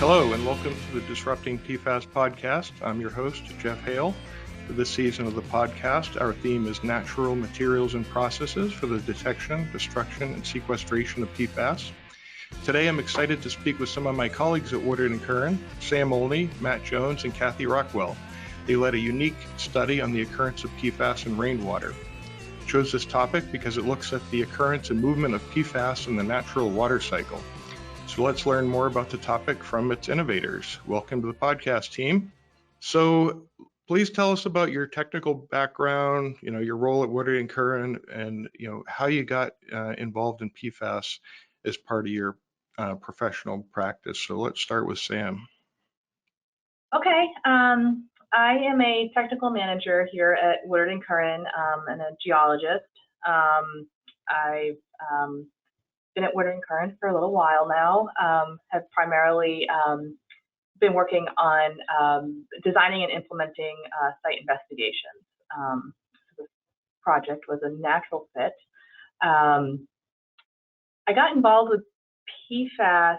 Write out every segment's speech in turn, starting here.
Hello and welcome to the Disrupting PFAS podcast. I'm your host, Jeff Hale. For this season of the podcast, our theme is natural materials and processes for the detection, destruction, and sequestration of PFAS. Today, I'm excited to speak with some of my colleagues at Woodard Curran, Sam Olney, Matt Jones, and Cathy Rockwell. They led a unique study on the occurrence of PFAS in rainwater. I chose this topic because it looks at the occurrence and movement of PFAS in the natural water cycle. So let's learn more about the topic from its innovators. Welcome to the podcast, team. So please tell us about your technical background, your role at Woodard Curran, and how you got involved in PFAS as part of your professional practice. So let's start with Sam. Okay, I am a technical manager here at Woodard Curran and a geologist. I've been at Woodard Curran for a little while now. Have primarily been working on designing and implementing site investigations. This project was a natural fit. I got involved with PFAS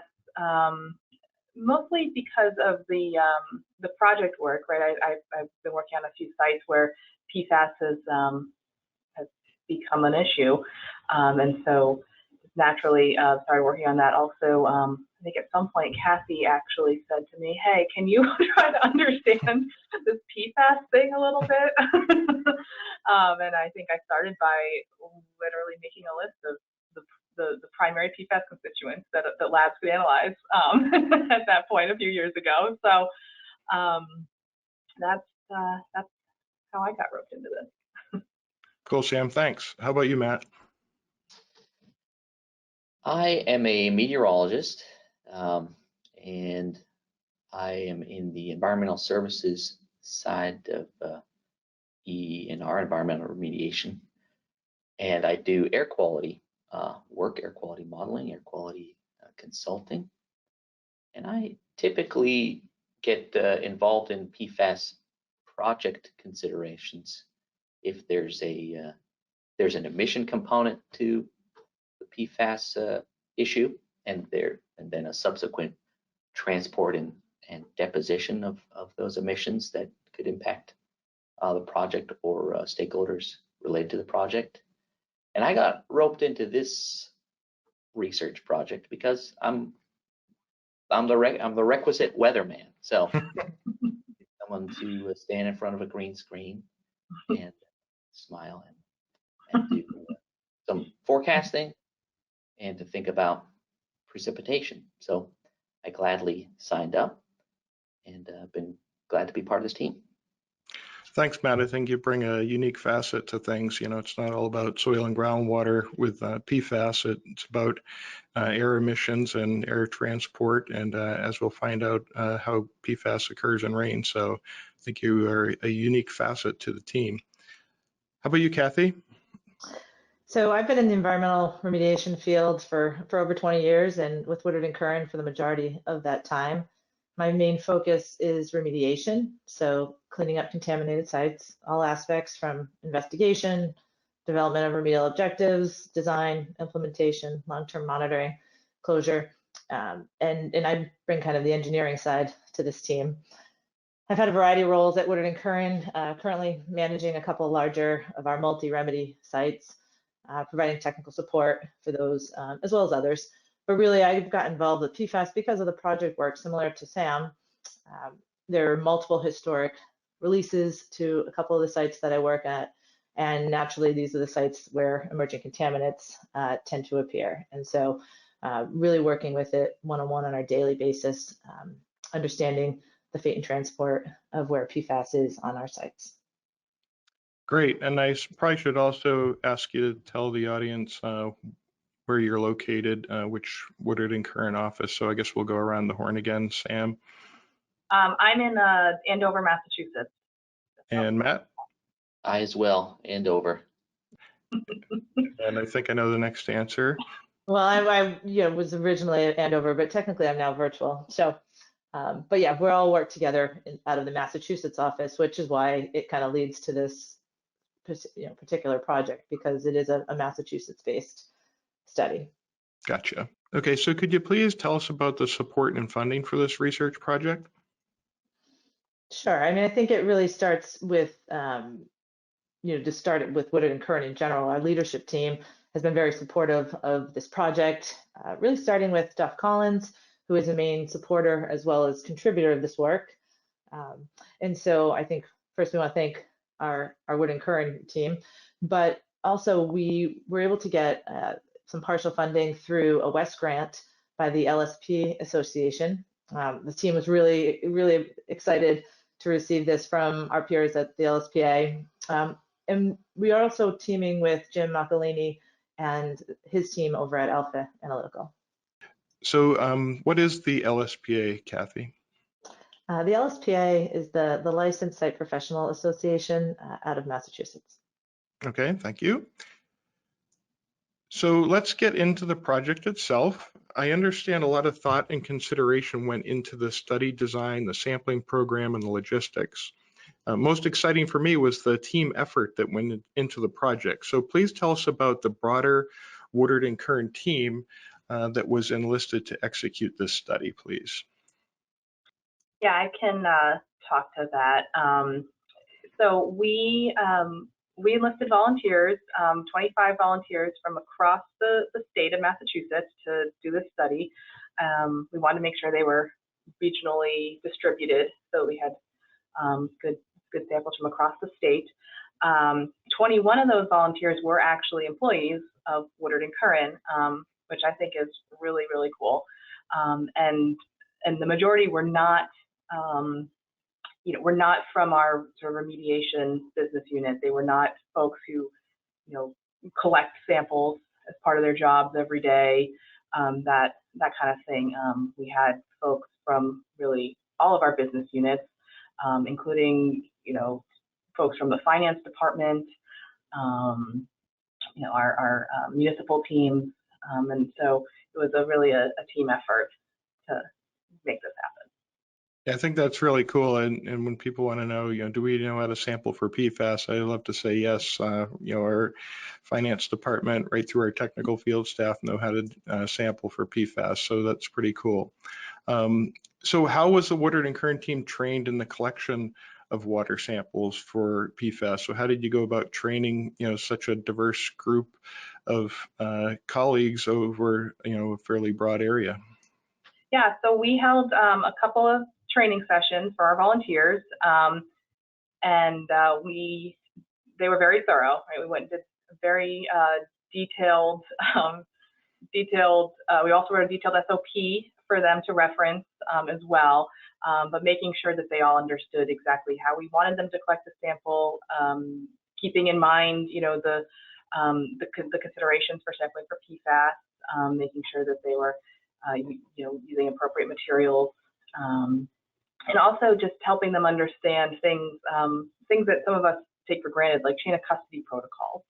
mostly because of the project work, right? I've been working on a few sites where PFAS has become an issue, and so naturally started working on that. Also, I think at some point Cathy actually said to me, "Hey, can you try to understand this PFAS thing a little bit?" And I think I started by literally making a list of the primary PFAS constituents that labs could analyze at that point a few years ago. So that's how I got roped into this. Cool, Sam. Thanks. How about you, Matt? I am a meteorologist, and I am in the environmental services side of E&R, environmental remediation, and I do air quality work, air quality modeling, air quality consulting, and I typically get involved in PFAS project considerations if there's an emission component to the PFAS issue, and then a subsequent transport and deposition of those emissions that could impact the project or stakeholders related to the project. And I got roped into this research project because I'm the requisite weatherman. So someone to stand in front of a green screen and smile and do some forecasting and to think about precipitation. So I gladly signed up and been glad to be part of this team. Thanks, Matt. I think you bring a unique facet to things. It's not all about soil and groundwater with PFAS. It's about air emissions and air transport, and as we'll find out, how PFAS occurs in rain. So I think you are a unique facet to the team. How about you, Cathy? So I've been in the environmental remediation field for over 20 years, and with Woodard Curran for the majority of that time. My main focus is remediation, so cleaning up contaminated sites, all aspects from investigation, development of remedial objectives, design, implementation, long-term monitoring, closure, and I bring kind of the engineering side to this team. I've had a variety of roles at Woodard Curran, currently managing a couple larger of our multi-remedy sites, providing technical support for those as well as others. But really, I got involved with PFAS because of the project work. Similar to Sam, there are multiple historic releases to a couple of the sites that I work at, and naturally, these are the sites where emerging contaminants tend to appear. And so, really working with it one-on-one on our daily basis, understanding the fate and transport of where PFAS is on our sites. Great, and I probably should also ask you to tell the audience where you're located, which Woodard Curran office. So I guess we'll go around the horn again. Sam? I'm in Andover, Massachusetts. And Matt? I as well, Andover. And I think I know the next answer. Well, I was originally at Andover, but technically I'm now virtual. So, but yeah, we all work together out of the Massachusetts office, which is why it kind of leads to this particular project, because it is a Massachusetts-based study. Gotcha. Okay, so could you please tell us about the support and funding for this research project? Sure. I mean, I think it really starts with, to start it with Woodard and Curran in general. Our leadership team has been very supportive of this project, really starting with Duff Collins, who is a main supporter as well as contributor of this work. And so I think first we want to thank our Woodard and Curran team, but also we were able to get some partial funding through a WEST grant by the LSP Association. The team was really, really excited to receive this from our peers at the LSPA. And we are also teaming with Jim McElhaney and his team over at Alpha Analytical. So what is the LSPA, Cathy? The LSPA is the Licensed Site Professional Association out of Massachusetts. Okay, thank you. So let's get into the project itself. I understand a lot of thought and consideration went into the study design, the sampling program, and the logistics. Most exciting for me was the team effort that went into the project. So please tell us about the broader Woodard and Curran team that was enlisted to execute this study, please. Yeah, I can talk to that. So we enlisted volunteers, 25 volunteers from across the state of Massachusetts to do this study. We wanted to make sure they were regionally distributed, so we had good samples from across the state. 21 of those volunteers were actually employees of Woodard and Curran, which I think is really, really cool. And the majority were not, were not from our sort of remediation business unit. They were not folks who, collect samples as part of their jobs every day, that kind of thing. We had folks from really all of our business units, including, folks from the finance department, our municipal teams, and so it was really a team effort to make this happen. Yeah, I think that's really cool. And when people want to know, do we know how to sample for PFAS? I love to say yes. Our finance department, right through our technical field staff, know how to sample for PFAS. So that's pretty cool. So how was the Woodard and Curran team trained in the collection of water samples for PFAS? So how did you go about training, such a diverse group of colleagues over, a fairly broad area? Yeah, so we held a couple of training sessions for our volunteers, and they were very thorough. Right? We went and did very detailed. We also wrote a detailed SOP for them to reference as well, but making sure that they all understood exactly how we wanted them to collect the sample, keeping in mind, the considerations for sampling for PFAS, making sure that they were, using appropriate materials, and also just helping them understand things that some of us take for granted, like chain of custody protocols.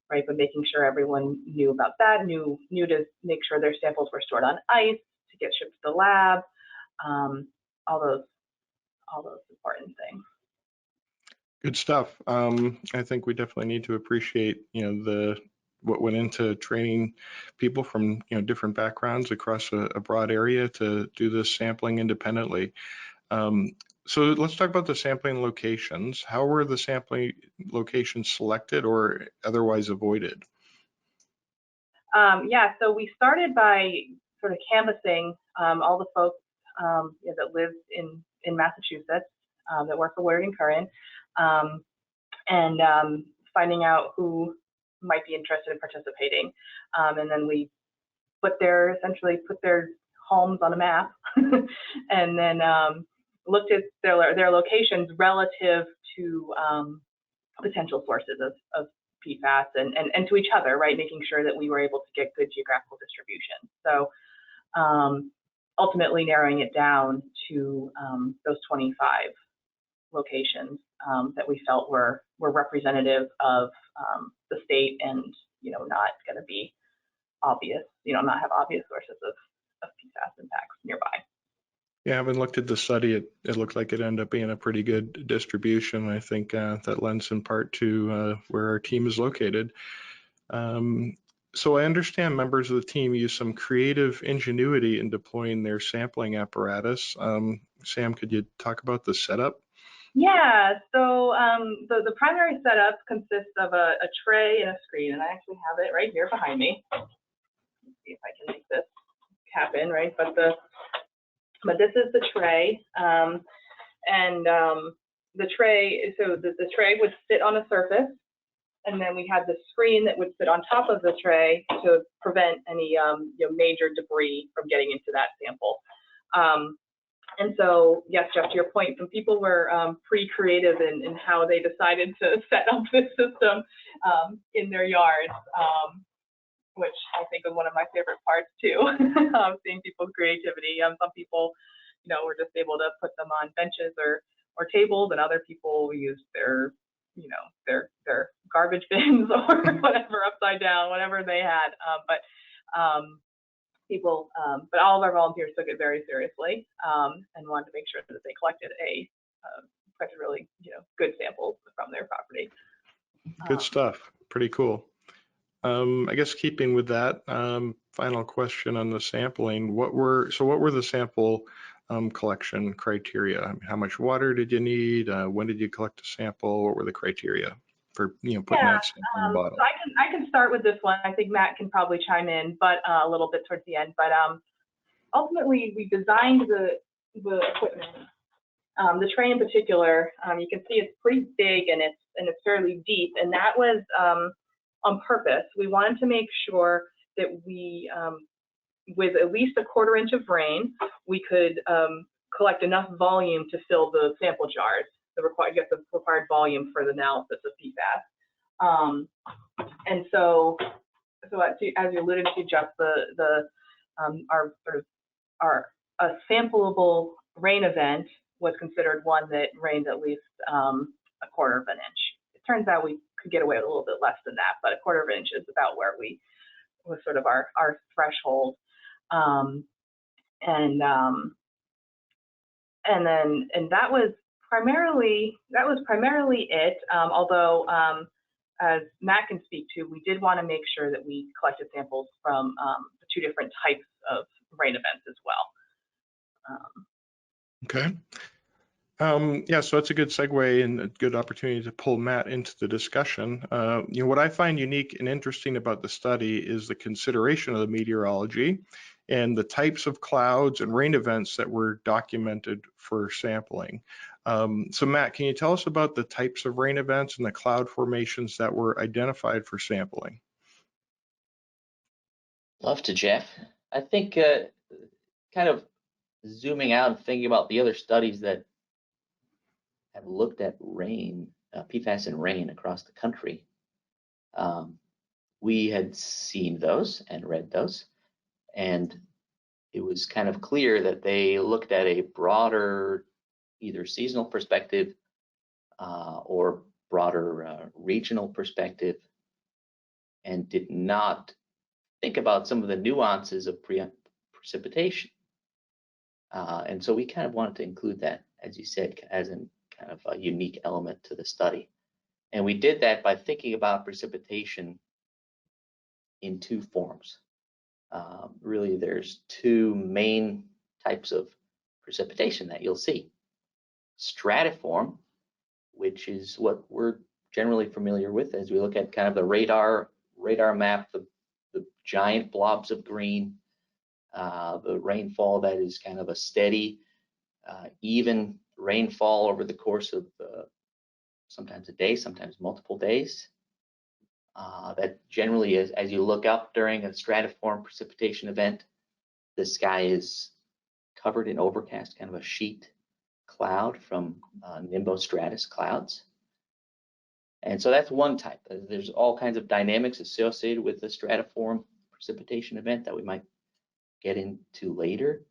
Right, but making sure everyone knew about that, knew to make sure their samples were stored on ice to get shipped to the lab, all those important things. Good stuff. I think we definitely need to appreciate, what went into training people from, different backgrounds across a broad area to do this sampling independently. So let's talk about the sampling locations. How were the sampling locations selected or otherwise avoided? Yeah, so we started by sort of canvassing all the folks that live in Massachusetts that work for Woodard and Curran, and finding out who might be interested in participating. And then we essentially put their homes on a map and then looked at their locations relative to potential sources of PFAS and to each other, right? Making sure that we were able to get good geographical distribution. So ultimately narrowing it down to those 25 locations that we felt were representative of the state and, not going to be obvious, not have obvious sources of PFAS impacts nearby. Yeah, having looked at the study, it looked like it ended up being a pretty good distribution. I think that lends in part to where our team is located. So I understand members of the team use some creative ingenuity in deploying their sampling apparatus. Sam, could you talk about the setup? Yeah, so the primary setup consists of a tray and a screen, and I actually have it right here behind me. Let's see if I can make this happen, right? But this is the tray, and the tray. So the tray would sit on a surface, and then we had the screen that would sit on top of the tray to prevent any major debris from getting into that sample. And so, yes, Jeff, to your point, some people were pretty creative in how they decided to set up this system in their yards, which I think was one of my favorite parts too, seeing people's creativity. Some people, were just able to put them on benches or tables, and other people used their garbage bins or whatever, upside down, whatever they had. But all of our volunteers took it very seriously and wanted to make sure that they collected really good samples from their property. Good stuff. Pretty cool. I guess keeping with that, final question on the sampling. What were the sample collection criteria? I mean, how much water did you need? When did you collect a sample? What were the criteria for putting that sample in the bottle? So I can start with this one. I think Matt can probably chime in, but a little bit towards the end. But ultimately, we designed the equipment. The tray in particular, you can see it's pretty big and it's fairly deep, and that was on purpose. We wanted to make sure that we, with at least a 1/4 inch of rain, we could collect enough volume to fill the sample jars. The required volume for the analysis of PFAS. And so as you alluded to, Jeff, our sampleable rain event was considered one that rained at least a 1/4 of an inch. It turns out we could get away with a little bit less than that, but a 1/4 of an inch is about where was sort of our threshold. And that was primarily it. Although, as Matt can speak to, we did want to make sure that we collected samples from the 2 different types of rain events as well. Okay. Yeah, so that's a good segue and a good opportunity to pull Matt into the discussion. What I find unique and interesting about the study is the consideration of the meteorology and the types of clouds and rain events that were documented for sampling. So Matt, can you tell us about the types of rain events and the cloud formations that were identified for sampling? Love to, Jeff. I think kind of zooming out and thinking about the other studies that have looked at rain, PFAS and rain across the country. We had seen those and read those, and it was kind of clear that they looked at a broader, either seasonal perspective or broader regional perspective, and did not think about some of the nuances of precipitation. And so we kind of wanted to include that, as you said, as an kind of a unique element to the study. And we did that by thinking about precipitation in 2 forms. Really, there's 2 main types of precipitation that you'll see. Stratiform, which is what we're generally familiar with as we look at kind of the radar map, the giant blobs of green, the rainfall that is kind of a steady, even rainfall over the course of sometimes a day, sometimes multiple days. That generally is, as you look up during a stratiform precipitation event, the sky is covered in overcast, kind of a sheet cloud from nimbostratus clouds. And so that's one type. There's all kinds of dynamics associated with the stratiform precipitation event that we might get into later.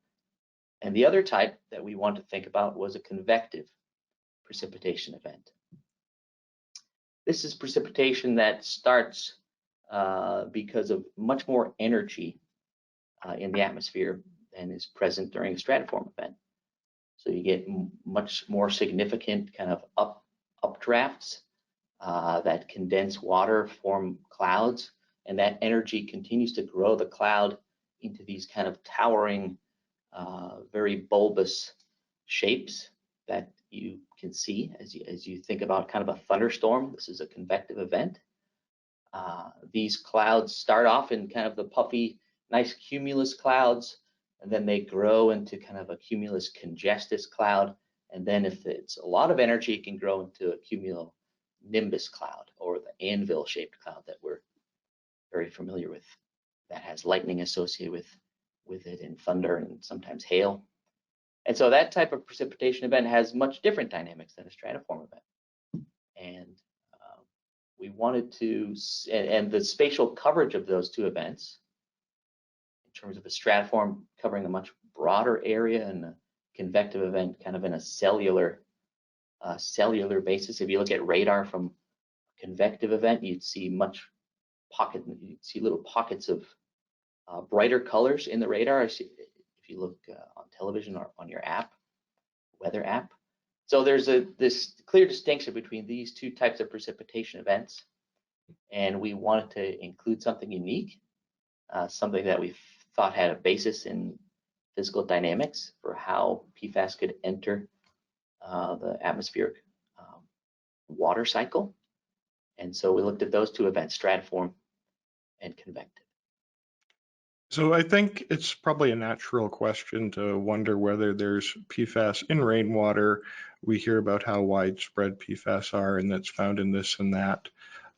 And the other type that we want to think about was a convective precipitation event. This is precipitation that starts because of much more energy in the atmosphere than is present during a stratiform event. So you get much more significant kind of updrafts that condense water, form clouds and that energy continues to grow the cloud into these kind of towering, very bulbous shapes that you can see as you think about kind of a thunderstorm. This is a convective event. These clouds start off in kind of the puffy, nice cumulus clouds, and then they grow into kind of a cumulus congestus cloud. And then if it's a lot of energy, it can grow into a cumulonimbus cloud, or the anvil-shaped cloud that we're very familiar with, that has lightning associated with it, and thunder and sometimes hail. And so that type of precipitation event has much different dynamics than a stratiform event. And we wanted to, and the spatial coverage of those two events, in terms of a stratiform covering a much broader area and a convective event kind of in a cellular basis. If you look at radar from a convective event, you'd see little pockets of brighter colors in the radar. If you look on television or on your app, weather app. So there's this clear distinction between these two types of precipitation events, and we wanted to include something unique, something that we thought had a basis in physical dynamics for how PFAS could enter the atmospheric water cycle. And so we looked at those two events, stratiform and convective. So I think it's probably a natural question to wonder whether there's PFAS in rainwater. We hear about how widespread PFAS are, and that's found in this and that.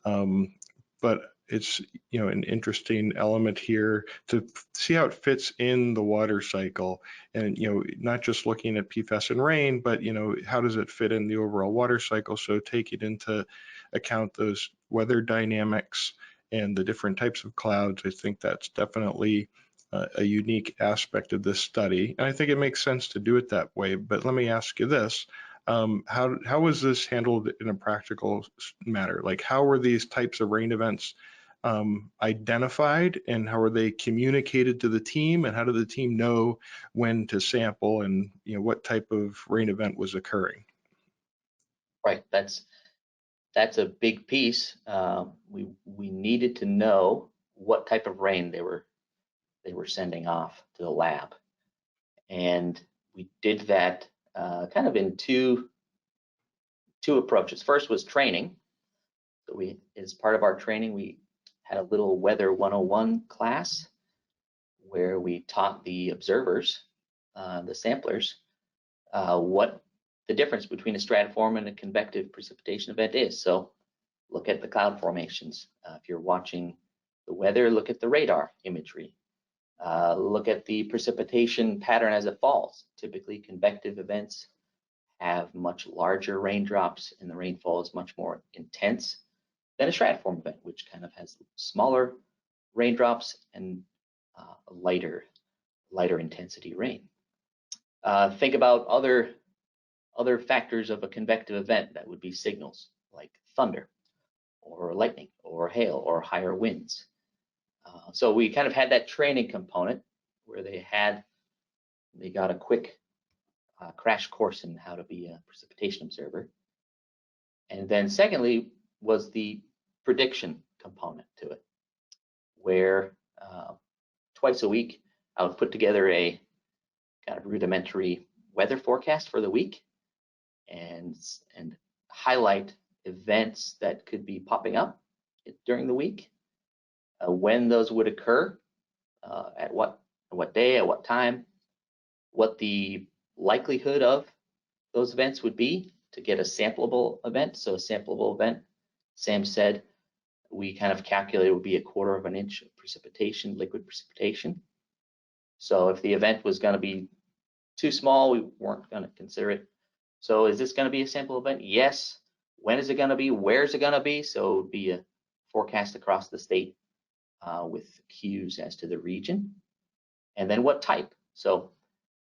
But it's, an interesting element here to see how it fits in the water cycle, and not just looking at PFAS in rain, but how does it fit in the overall water cycle? So taking into account those weather dynamics and the different types of clouds, I think that's definitely a unique aspect of this study. And I think it makes sense to do it that way. But let me ask you this. How was this handled in a practical matter? Like, how were these types of rain events identified, and how are they communicated to the team, and how did the team know when to sample, and what type of rain event was occurring? Right, that's a big piece. We needed to know what type of rain they were sending off to the lab, and we did that kind of in two approaches. First was training. So as part of our training, we had a little Weather 101 class where we taught the observers, the samplers, what the difference between a stratiform and a convective precipitation event is. So look at the cloud formations. If you're watching the weather, look at the radar imagery. Look at the precipitation pattern as it falls. Typically, convective events have much larger raindrops, and the rainfall is much more intense than a stratiform event, which kind of has smaller raindrops and lighter intensity rain. Think about other factors of a convective event that would be signals like thunder or lightning or hail or higher winds. So we kind of had that training component where they got a quick crash course in how to be a precipitation observer. And then secondly was the prediction component to it, where twice a week I would put together a kind of rudimentary weather forecast for the week and highlight events that could be popping up during the week, when those would occur, at what day, at what time, what the likelihood of those events would be to get a sampleable event. So a sampleable event, Sam said, we kind of calculated would be 1/4 of an inch of precipitation, liquid precipitation. So if the event was going to be too small, we weren't going to consider it. So is this going to be a sample event? Yes. When is it going to be? Where is it going to be? So it would be a forecast across the state with cues as to the region. And then what type? So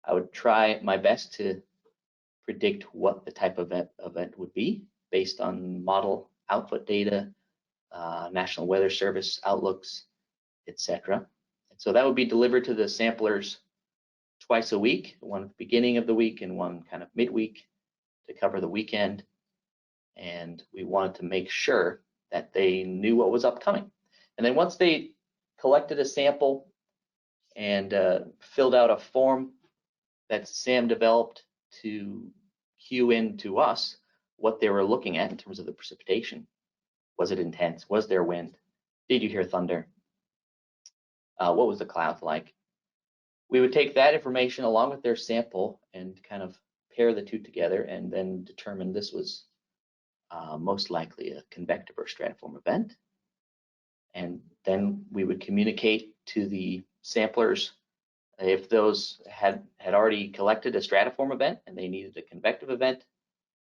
I would try my best to predict what the type of event would be based on model output data, National Weather Service outlooks, etc. And so that would be delivered to the samplers twice a week, one at the beginning of the week and one kind of midweek to cover the weekend. And we wanted to make sure that they knew what was upcoming. And then once they collected a sample and filled out a form that Sam developed to cue in to us what they were looking at in terms of the precipitation. Was it intense? Was there wind? Did you hear thunder? What was the cloud like? We would take that information along with their sample and kind of pair the two together and then determine this was most likely a convective or stratiform event. And then we would communicate to the samplers if those had already collected a stratiform event and they needed a convective event.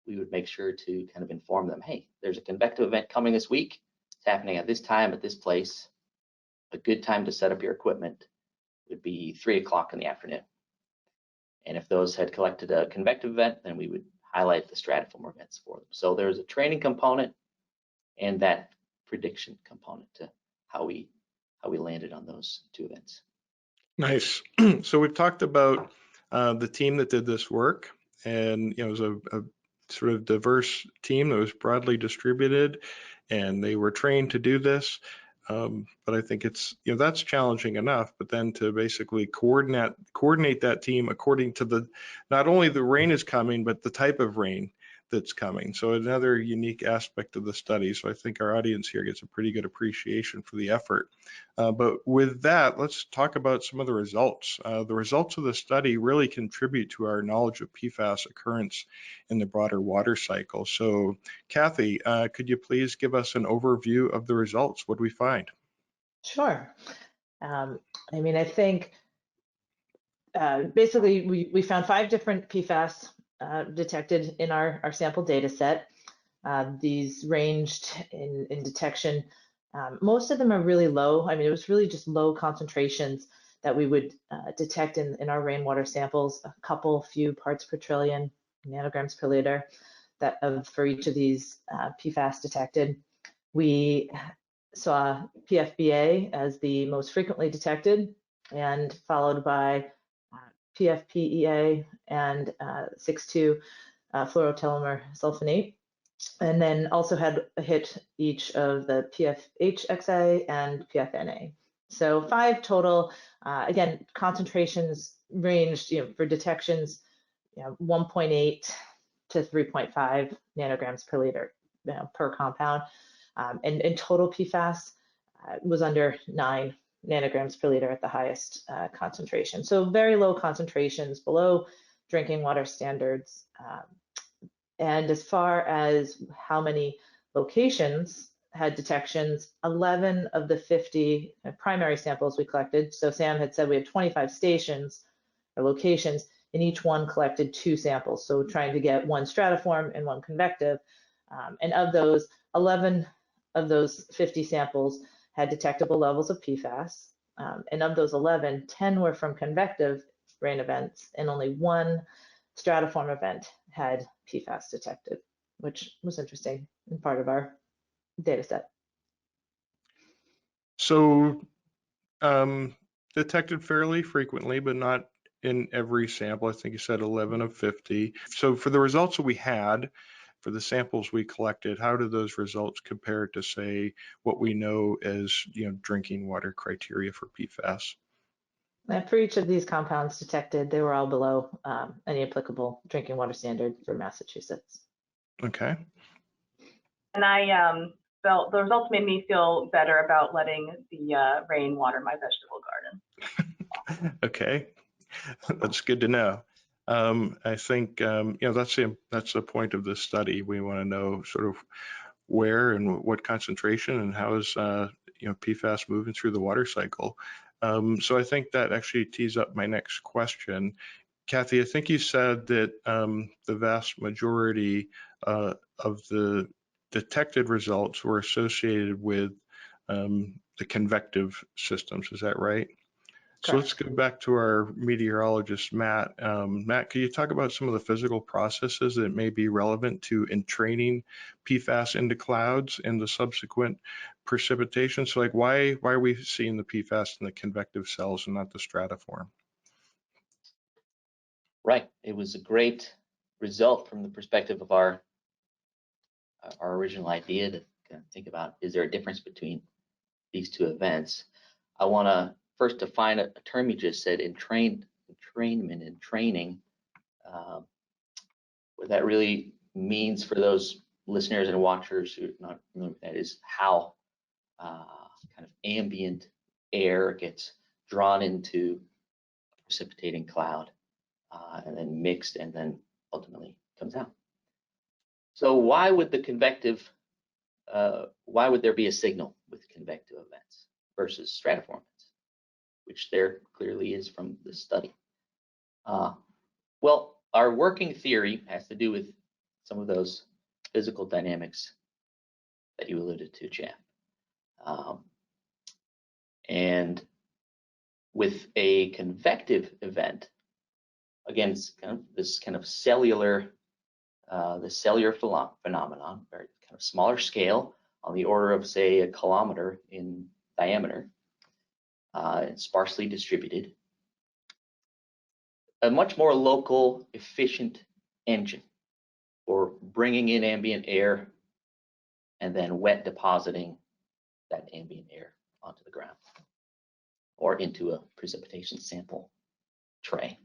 We would make sure to kind of inform them, hey, there's a convective event coming this week. It's happening at this time, at this place. A good time to set up your equipment would be 3 o'clock in the afternoon. And if those had collected a convective event, then we would highlight the stratiform events for them. So there's a training component and that prediction component to how we landed on those two events. Nice. So we've talked about the team that did this work, and it was a sort of diverse team that was broadly distributed, and they were trained to do this. But I think it's that's challenging enough. But then to basically coordinate that team according to not only the rain is coming, but the type of rain that's coming. So another unique aspect of the study. So I think our audience here gets a pretty good appreciation for the effort. But with that, let's talk about some of the results. The results of the study really contribute to our knowledge of PFAS occurrence in the broader water cycle. So Cathy, could you please give us an overview of the results? What do we find? Sure. I mean, I think basically we found 5 different PFAS detected in our sample data set. These ranged in detection. Most of them are really low. I mean, it was really just low concentrations that we would detect in our rainwater samples, a few parts per trillion, nanograms per liter for each of these PFAS detected. We saw PFBA as the most frequently detected, and followed by PFPEA and 6,2 fluorotelomere sulfonate, and then also had hit each of the PFHXA and PFNA. So 5 total. Again, concentrations ranged, for detections, 1.8 to 3.5 nanograms per liter, per compound, and total PFAS was under 9 nanograms per liter at the highest concentration. So very low concentrations, below drinking water standards. And as far as how many locations had detections, 11 of the 50 primary samples we collected. So Sam had said we had 25 stations or locations, and each one collected 2 samples. So trying to get 1 stratiform and 1 convective. And of those, 11 of those 50 samples had detectable levels of PFAS. And of those 11, 10 were from convective rain events, and only 1 stratiform event had PFAS detected, which was interesting and part of our data set. So detected fairly frequently, but not in every sample. I think you said 11 of 50. So for the results that we had, for the samples we collected, how do those results compare to, say, what we know as drinking water criteria for PFAS? And for each of these compounds detected, they were all below any applicable drinking water standard for Massachusetts. Okay. And I felt the results made me feel better about letting the rain water my vegetable garden. Okay, that's good to know. I think that's the point of this study. We want to know sort of where and what concentration and how is PFAS moving through the water cycle. So I think that actually tees up my next question. Cathy, I think you said that the vast majority of the detected results were associated with the convective systems. Is that right? So let's go back to our meteorologist, Matt. Matt, could you talk about some of the physical processes that may be relevant to entraining PFAS into clouds and the subsequent precipitation? So like why are we seeing the PFAS in the convective cells and not the stratiform? Right. It was a great result from the perspective of our original idea to kind of think about, is there a difference between these two events, I want to first define a term you just said, entrainment and training. What that really means for those listeners and watchers who are not familiar with that is how kind of ambient air gets drawn into a precipitating cloud and then mixed and then ultimately comes out. So why would why would there be a signal with convective events versus stratiform events, which there clearly is from the study? Well, our working theory has to do with some of those physical dynamics that you alluded to, Jeff. And with a convective event, again, it's kind of this kind of cellular, the cellular phenomenon, very kind of smaller scale, on the order of, say, 1 kilometer in diameter, and sparsely distributed. A much more local, efficient engine for bringing in ambient air and then wet depositing that ambient air onto the ground or into a precipitation sample tray.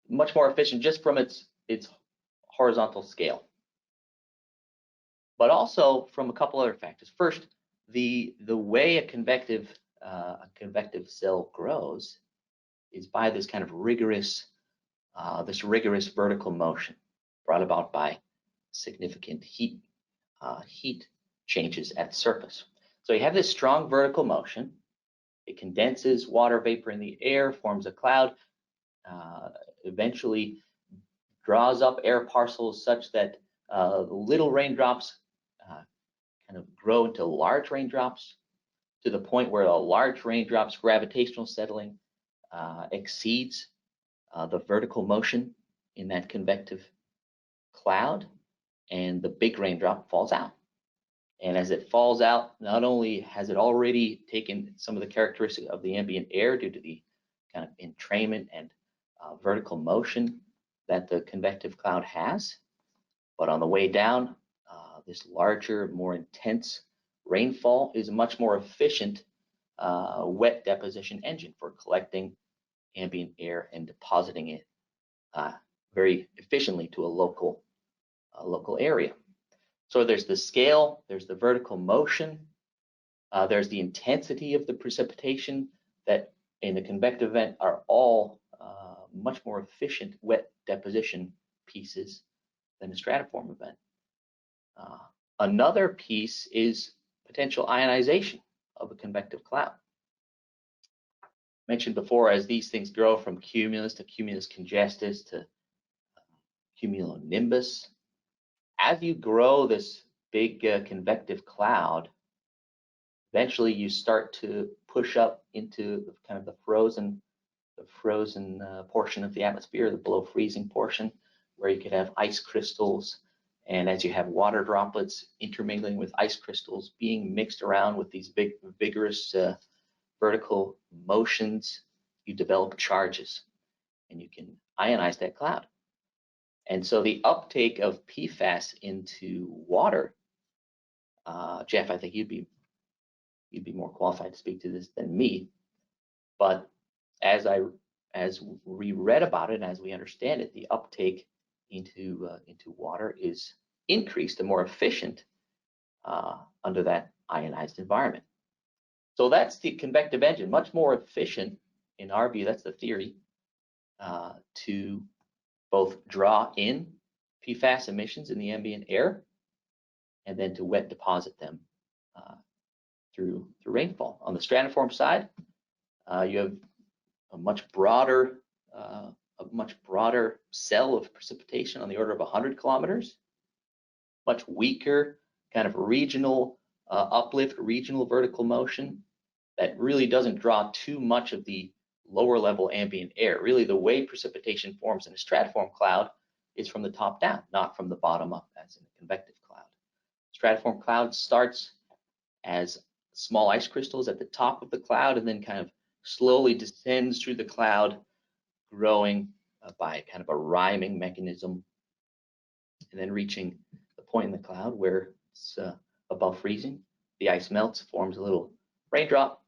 Much more efficient just from its horizontal scale, but also from a couple other factors. First, the way a convective cell grows is by this kind of rigorous vertical motion brought about by significant heat changes at the surface. So you have this strong vertical motion. It condenses water vapor in the air, forms a cloud, eventually draws up air parcels such that the little raindrops kind of grow into large raindrops, to the point where a large raindrop's gravitational settling exceeds the vertical motion in that convective cloud, and the big raindrop falls out. And as it falls out, not only has it already taken some of the characteristics of the ambient air due to the kind of entrainment and vertical motion that the convective cloud has, but on the way down, this larger, more intense rainfall is a much more efficient wet deposition engine for collecting ambient air and depositing it very efficiently to a local area. So there's the scale, there's the vertical motion, there's the intensity of the precipitation that in the convective event are all much more efficient wet deposition pieces than a stratiform event. Another piece is potential ionization of a convective cloud. Mentioned before, as these things grow from cumulus to cumulus congestus to cumulonimbus, as you grow this big convective cloud, eventually you start to push up into kind of the frozen portion of the atmosphere, the below freezing portion, where you could have ice crystals. And as you have water droplets intermingling with ice crystals being mixed around with these big, vigorous vertical motions, you develop charges, and you can ionize that cloud. And so the uptake of PFAS into water, Jeff, I think you'd be more qualified to speak to this than me. But as we read about it and as we understand it, the uptake into water is increased and more efficient under that ionized environment. So that's the convective engine, much more efficient in our view. That's the theory, to both draw in PFAS emissions in the ambient air and then to wet deposit them through rainfall. On the stratiform side, you have a much broader cell of precipitation on the order of 100 kilometers, much weaker kind of regional uplift, regional vertical motion that really doesn't draw too much of the lower level ambient air. Really, the way precipitation forms in a stratiform cloud is from the top down, not from the bottom up as in a convective cloud. Stratiform cloud starts as small ice crystals at the top of the cloud and then kind of slowly descends through the cloud, growing by kind of a rhyming mechanism, and then reaching the point in the cloud where it's above freezing, the ice melts, forms a little raindrop,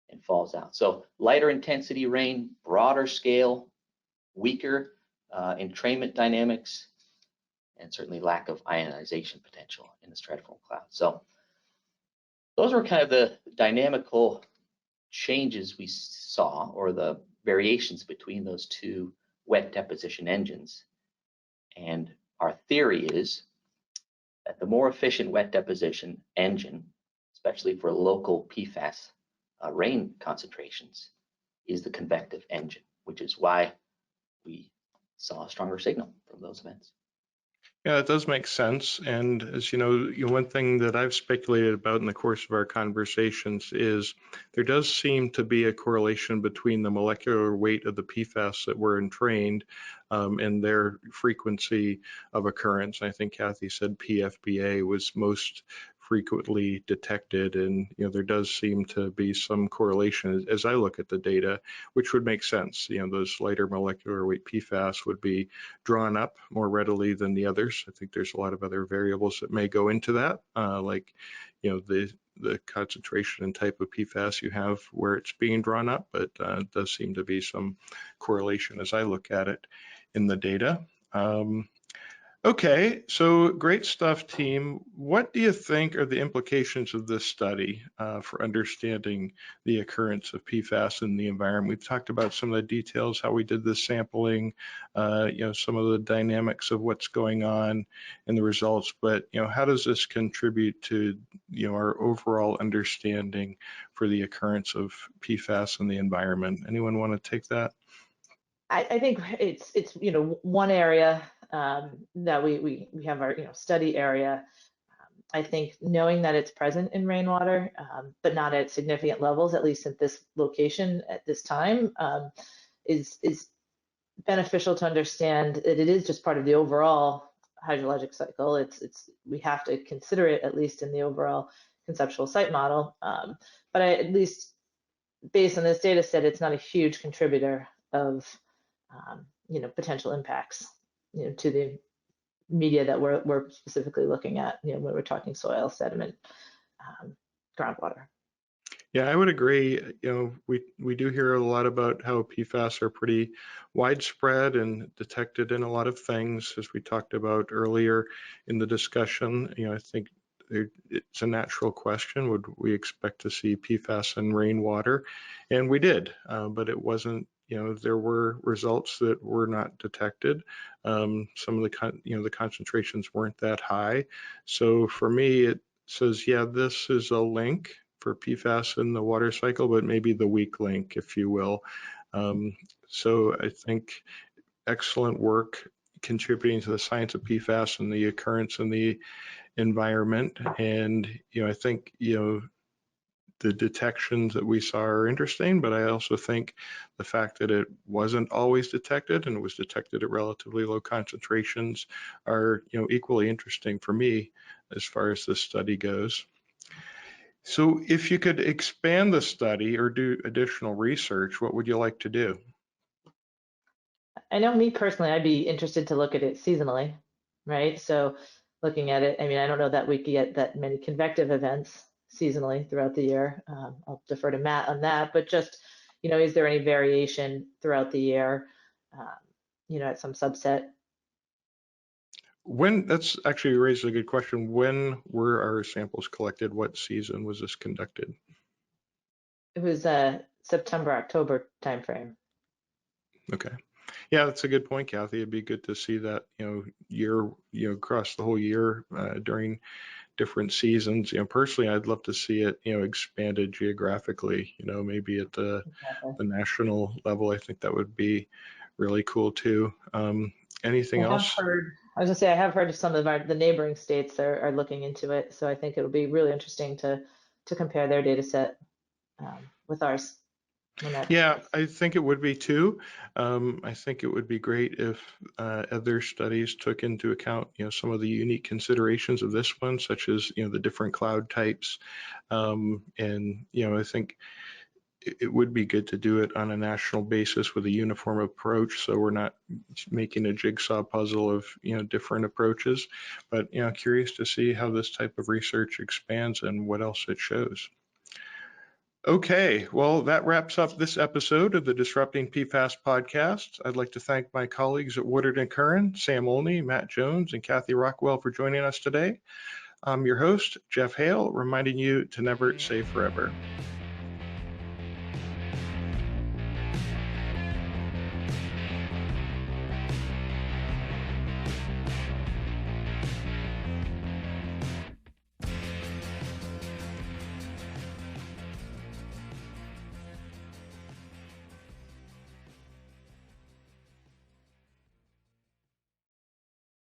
and falls out. So lighter intensity rain, broader scale, weaker entrainment dynamics, and certainly lack of ionization potential in the stratiform cloud. So those were kind of the dynamical changes we saw, or the variations between those two wet deposition engines. And our theory is that the more efficient wet deposition engine, especially for local PFAS rain concentrations, is the convective engine, which is why we saw a stronger signal from those events. Yeah, it does make sense. And as you know, one thing that I've speculated about in the course of our conversations is there does seem to be a correlation between the molecular weight of the PFAS that were entrained and their frequency of occurrence. I think Cathy said PFBA was most frequently detected, and there does seem to be some correlation as I look at the data, which would make sense. Those lighter molecular weight PFAS would be drawn up more readily than the others. I think there's a lot of other variables that may go into that, like the concentration and type of PFAS you have where it's being drawn up, but it does seem to be some correlation as I look at it in the data. Okay, so great stuff, team. What do you think are the implications of this study for understanding the occurrence of PFAS in the environment? We've talked about some of the details, how we did this sampling, some of the dynamics of what's going on and the results, but how does this contribute to our overall understanding for the occurrence of PFAS in the environment? Anyone want to take that? I think it's one area that we have our study area. I think knowing that it's present in rainwater, but not at significant levels, at least at this location at this time, is beneficial to understand that it is just part of the overall hydrologic cycle. We have to consider it at least in the overall conceptual site model. But at least based on this data set, it's not a huge contributor of potential impacts to the media that we're specifically looking at when we're talking soil, sediment, groundwater. Yeah, I would agree. We do hear a lot about how PFAS are pretty widespread and detected in a lot of things, as we talked about earlier in the discussion. I think it's a natural question. Would we expect to see PFAS in rainwater? And we did, but it wasn't. There were results that were not detected. Some of the concentrations weren't that high. So for me, it says, yeah, this is a link for PFAS in the water cycle, but maybe the weak link, if you will. So I think excellent work contributing to the science of PFAS and the occurrence in the environment. And, I think, the detections that we saw are interesting, but I also think the fact that it wasn't always detected and it was detected at relatively low concentrations are, equally interesting for me as far as this study goes. So if you could expand the study or do additional research, what would you like to do? I know me personally, I'd be interested to look at it seasonally, right? So looking at it, I don't know that we could get that many convective events seasonally throughout the year. I'll defer to Matt on that, but just, is there any variation throughout the year, at some subset? That's actually raises a good question. When were our samples collected? What season was this conducted? It was September, October timeframe. Okay. Yeah, that's a good point, Cathy. It'd be good to see that, year, across the whole year during different seasons. Personally, I'd love to see it, expanded geographically, maybe at the national level. I think that would be really cool too. Anything else? I was gonna say, I have heard of some of the neighboring states are looking into it. So I think it'll be really interesting to compare their data set with ours. Yeah, I think it would be too. I think it would be great if other studies took into account, some of the unique considerations of this one, such as, the different cloud types. And, I think it would be good to do it on a national basis with a uniform approach, so we're not making a jigsaw puzzle of different approaches. But curious to see how this type of research expands and what else it shows. Okay, well, that wraps up this episode of the Disrupting PFAS podcast. I'd like to thank my colleagues at Woodard Curran, Sam Olney, Matt Jones, and Cathy Rockwell for joining us today. I'm your host, Jeff Hale, reminding you to never say forever.